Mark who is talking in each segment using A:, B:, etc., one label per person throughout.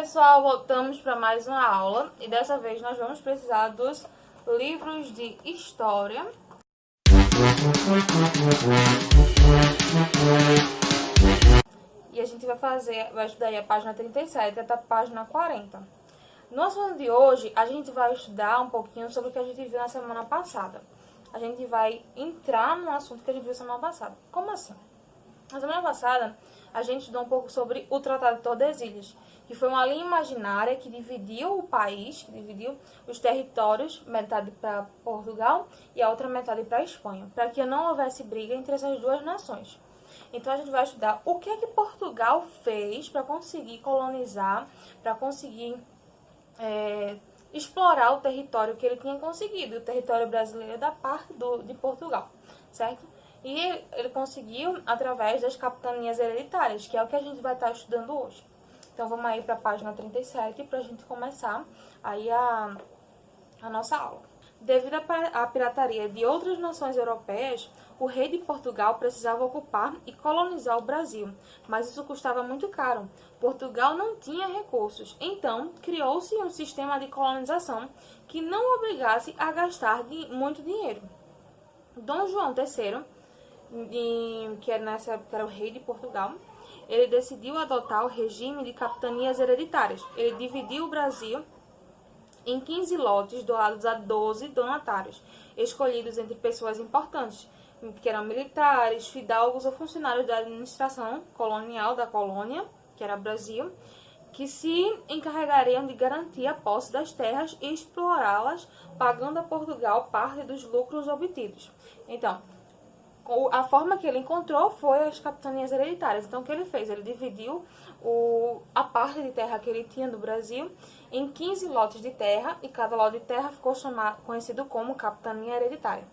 A: pessoal, voltamos para mais uma aula e dessa vez nós vamos precisar dos livros de história. E a gente vai estudar aí a página 37 até a página 40. No assunto de hoje, a gente vai estudar um pouquinho sobre o que a gente viu na semana passada. A gente vai entrar no assunto que a gente viu semana passada. Como assim? Na semana passada, a gente estudou um pouco sobre o Tratado de Tordesilhas, que foi uma linha imaginária que dividiu o país, que dividiu os territórios, metade para Portugal e a outra metade para a Espanha, para que não houvesse briga entre essas duas nações. Então, a gente vai estudar o que é que Portugal fez para conseguir colonizar, para conseguir explorar o território que ele tinha conseguido, o território brasileiro da parte de Portugal, certo? E ele conseguiu através das capitanias hereditárias, que é o que a gente vai estar estudando hoje. Então, vamos aí para a página 37 para a gente começar aí a nossa aula. Devido à pirataria de outras nações europeias, o rei de Portugal precisava ocupar e colonizar o Brasil, mas isso custava muito caro. Portugal não tinha recursos, então criou-se um sistema de colonização que não obrigasse a gastar muito dinheiro. Dom João III, que era o rei de Portugal, ele decidiu adotar o regime de capitanias hereditárias. Ele dividiu o Brasil em 15 lotes doados a 12 donatários, escolhidos entre pessoas importantes, que eram militares, fidalgos ou funcionários da administração colonial da colônia, que era Brasil, que se encarregariam de garantir a posse das terras e explorá-las, pagando a Portugal parte dos lucros obtidos. Então, a forma que ele encontrou foi as capitanias hereditárias. Então, o que ele fez? Ele dividiu a parte de terra que ele tinha do Brasil em 15 lotes de terra, e cada lote de terra ficou conhecido como capitania hereditária.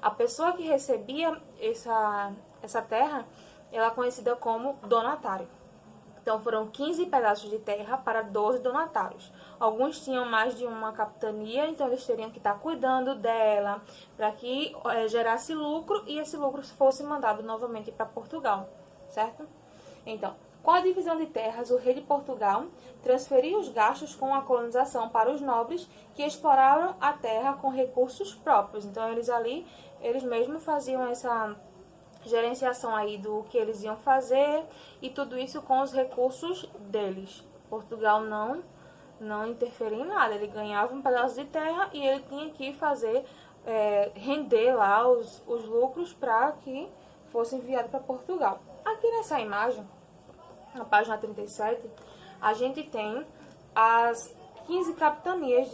A: A pessoa que recebia essa terra, ela é conhecida como donatário. Então, foram 15 pedaços de terra para 12 donatários. Alguns tinham mais de uma capitania, então eles teriam que estar cuidando dela para que gerasse lucro e esse lucro fosse mandado novamente para Portugal, certo? Então, com a divisão de terras, o rei de Portugal transferiu os gastos com a colonização para os nobres que exploraram a terra com recursos próprios. Então, eles mesmos faziam essa gerenciação aí do que eles iam fazer e tudo isso com os recursos deles. Portugal não interferia em nada, ele ganhava um pedaço de terra e ele tinha que fazer render lá os lucros para que fosse enviado para Portugal. Aqui nessa imagem, na página 37, a gente tem as 15 capitanias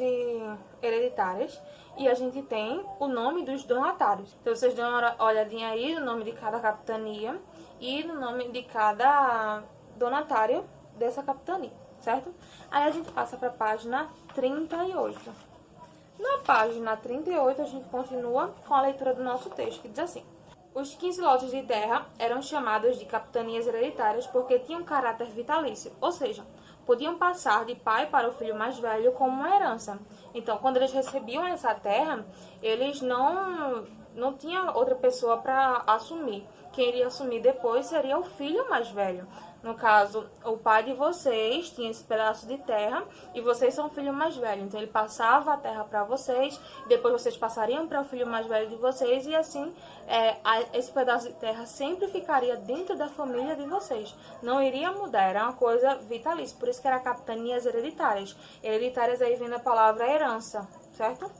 A: hereditárias e a gente tem o nome dos donatários. Então, vocês dão uma olhadinha aí no nome de cada capitania e no nome de cada donatário dessa capitania, certo? Aí a gente passa para a página 38. Na página 38, a gente continua com a leitura do nosso texto, que diz assim: os 15 lotes de terra eram chamados de capitanias hereditárias porque tinham caráter vitalício, ou seja, podiam passar de pai para o filho mais velho como uma herança. Então, quando eles recebiam essa terra, eles não tinham outra pessoa para assumir. Quem iria assumir depois seria o filho mais velho. No caso, o pai de vocês tinha esse pedaço de terra e vocês são o filho mais velho. Então, ele passava a terra para vocês, depois vocês passariam para o filho mais velho de vocês e assim, esse pedaço de terra sempre ficaria dentro da família de vocês. Não iria mudar, era uma coisa vitalícia. Por isso que era capitanias hereditárias. Hereditárias aí vem da palavra herança, certo?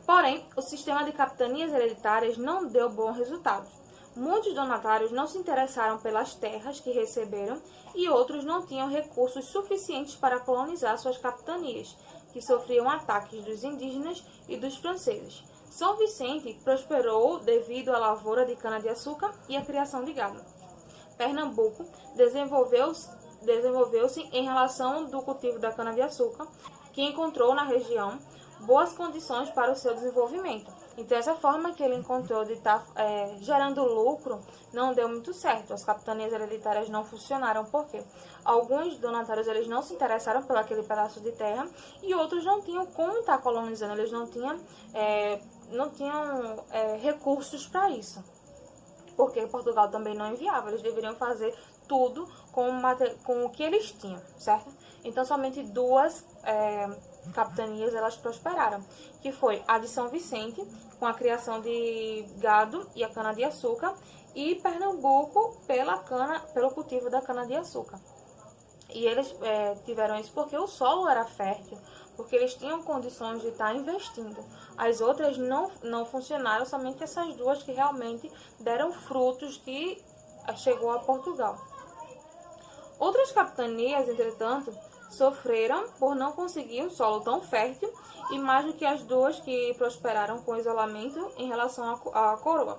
A: Porém, o sistema de capitanias hereditárias não deu bons resultados. Muitos donatários não se interessaram pelas terras que receberam e outros não tinham recursos suficientes para colonizar suas capitanias, que sofriam ataques dos indígenas e dos franceses. São Vicente prosperou devido à lavoura de cana-de-açúcar e à criação de gado. Pernambuco desenvolveu-se em relação do cultivo da cana-de-açúcar, que encontrou na região boas condições para o seu desenvolvimento. Então, essa forma que ele encontrou de estar gerando lucro não deu muito certo. As capitanias hereditárias não funcionaram porque alguns donatários eles não se interessaram por aquele pedaço de terra e outros não tinham como estar colonizando, eles não tinham recursos para isso. porque Portugal também não enviava, eles deveriam fazer tudo com o que eles tinham, certo? Então, somente duas capitanias elas prosperaram, que foi a de São Vicente, com a criação de gado e a cana-de-açúcar, e Pernambuco pelo cultivo da cana-de-açúcar. E eles tiveram isso porque o solo era fértil, porque eles tinham condições de estar investindo. As outras não funcionaram, somente essas duas que realmente deram frutos que chegou a Portugal. Outras capitanias, entretanto, sofreram por não conseguir um solo tão fértil e mais do que as duas que prosperaram com isolamento em relação à coroa.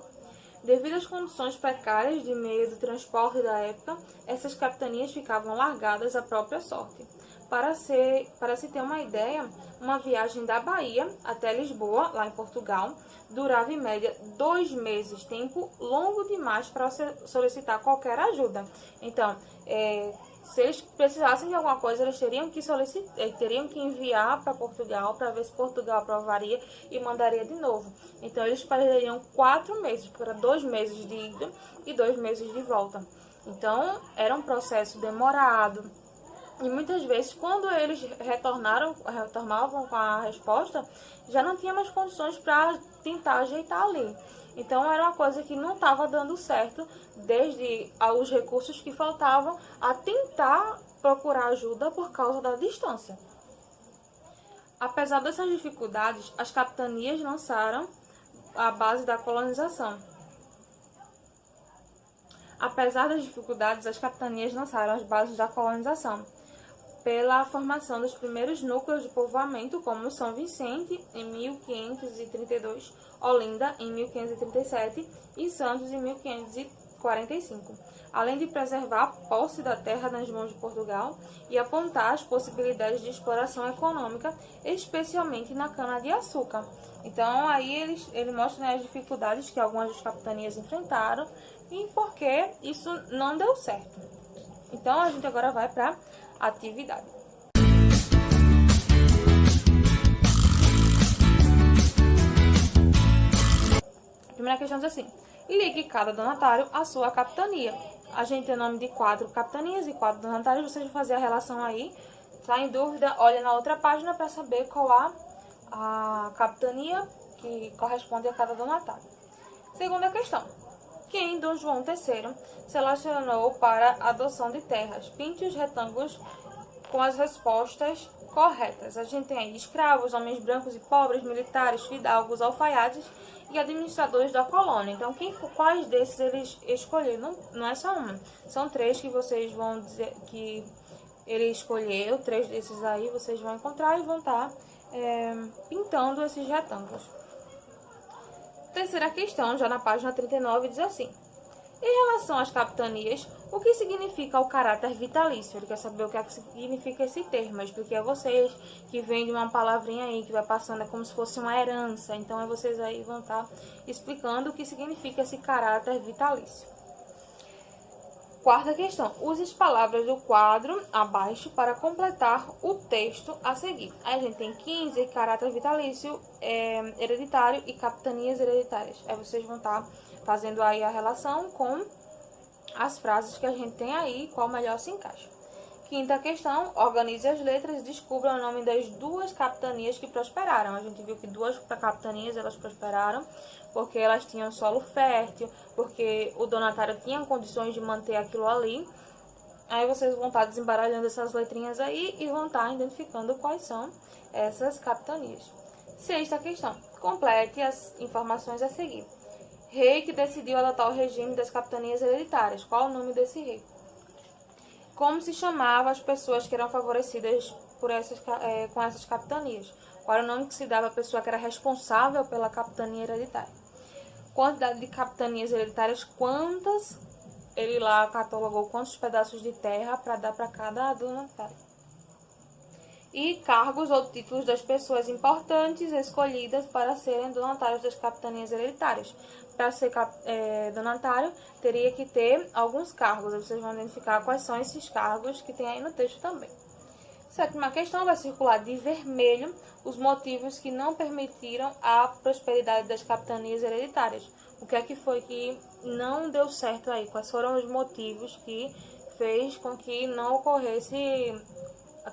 A: Devido às condições precárias de meio de transporte da época, essas capitanias ficavam largadas à própria sorte. Para se ter uma ideia, uma viagem da Bahia até Lisboa, lá em Portugal, durava em média 2 meses, tempo longo demais para solicitar qualquer ajuda. Então, se eles precisassem de alguma coisa, eles teriam que enviar para Portugal, para ver se Portugal aprovaria e mandaria de novo. Então, eles perderiam 4 meses, para 2 meses de ida e 2 meses de volta. Então, era um processo demorado. E muitas vezes, quando eles retornavam com a resposta, já não tinha mais condições para tentar ajeitar ali. Então, era uma coisa que não estava dando certo, desde os recursos que faltavam a tentar procurar ajuda por causa da distância. Apesar dessas dificuldades, as capitanias lançaram a base da colonização. Apesar das dificuldades, as capitanias lançaram as bases da colonização, pela formação dos primeiros núcleos de povoamento, como São Vicente, em 1532, Olinda, em 1537 e Santos, em 1545, além de preservar a posse da terra nas mãos de Portugal e apontar as possibilidades de exploração econômica, especialmente na cana-de-açúcar. Então, aí ele mostra, né, as dificuldades que algumas das capitanias enfrentaram e por que isso não deu certo. Então, a gente agora vai para atividade. A primeira questão diz assim: ligue cada donatário à sua capitania. A gente tem o nome de 4 capitanias e 4 donatários. Vocês vão fazer a relação aí. Tá em dúvida? Olha na outra página para saber qual a capitania que corresponde a cada donatário. Segunda questão: quem Dom João III selecionou para a adoção de terras? Pinte os retângulos com as respostas corretas. A gente tem aí escravos, homens brancos e pobres, militares, fidalgos, alfaiates e administradores da colônia. Então, quais desses eles escolheram? Não é só uma. São 3 que vocês vão dizer que ele escolheu. 3 desses aí vocês vão encontrar e vão estar pintando esses retângulos. Terceira questão, já na página 39, diz assim: em relação às capitanias, o que significa o caráter vitalício? Ele quer saber o que significa esse termo. Eu expliquei a vocês que vem de uma palavrinha aí que vai passando, é como se fosse uma herança. Então, vocês aí vão estar explicando o que significa esse caráter vitalício. Quarta questão: use as palavras do quadro abaixo para completar o texto a seguir. Aí a gente tem 15, caráter vitalício, hereditário e capitanias hereditárias. Aí vocês vão estar fazendo aí a relação com as frases que a gente tem aí, qual melhor se encaixa. Quinta questão: organize as letras e descubra o nome das 2 capitanias que prosperaram. A gente viu que 2 capitanias elas prosperaram porque elas tinham solo fértil, porque o donatário tinha condições de manter aquilo ali. Aí vocês vão estar desembaralhando essas letrinhas aí e vão estar identificando quais são essas capitanias. Sexta questão: complete as informações a seguir. Rei que decidiu adotar o regime das capitanias hereditárias. Qual o nome desse rei? Como se chamava as pessoas que eram favorecidas com essas capitanias? Qual era o nome que se dava à pessoa que era responsável pela capitania hereditária? Quantidade de capitanias hereditárias, quantas? Ele lá catalogou quantos pedaços de terra para dar para cada donatário. E cargos ou títulos das pessoas importantes escolhidas para serem donatários das capitanias hereditárias. Para ser donatário, teria que ter alguns cargos. Vocês vão identificar quais são esses cargos que tem aí no texto também. Sétima questão: vai circular de vermelho os motivos que não permitiram a prosperidade das capitanias hereditárias. O que é que foi que não deu certo aí? Quais foram os motivos que fez com que não ocorresse,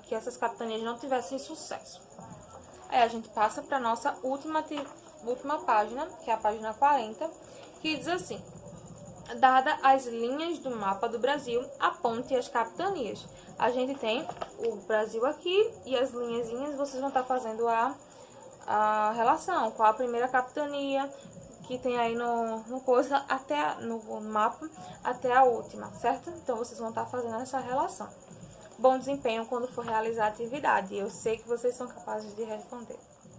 A: que essas capitanias não tivessem sucesso? Aí a gente passa para a nossa última página, que é a página 40, que diz assim: dada as linhas do mapa do Brasil, aponte as capitanias. A gente tem o Brasil aqui e as linhazinhas, vocês vão estar fazendo a relação com a primeira capitania que tem aí no mapa até a última, certo? Então vocês vão estar fazendo essa relação. Bom desempenho quando for realizar a atividade. Eu sei que vocês são capazes de responder.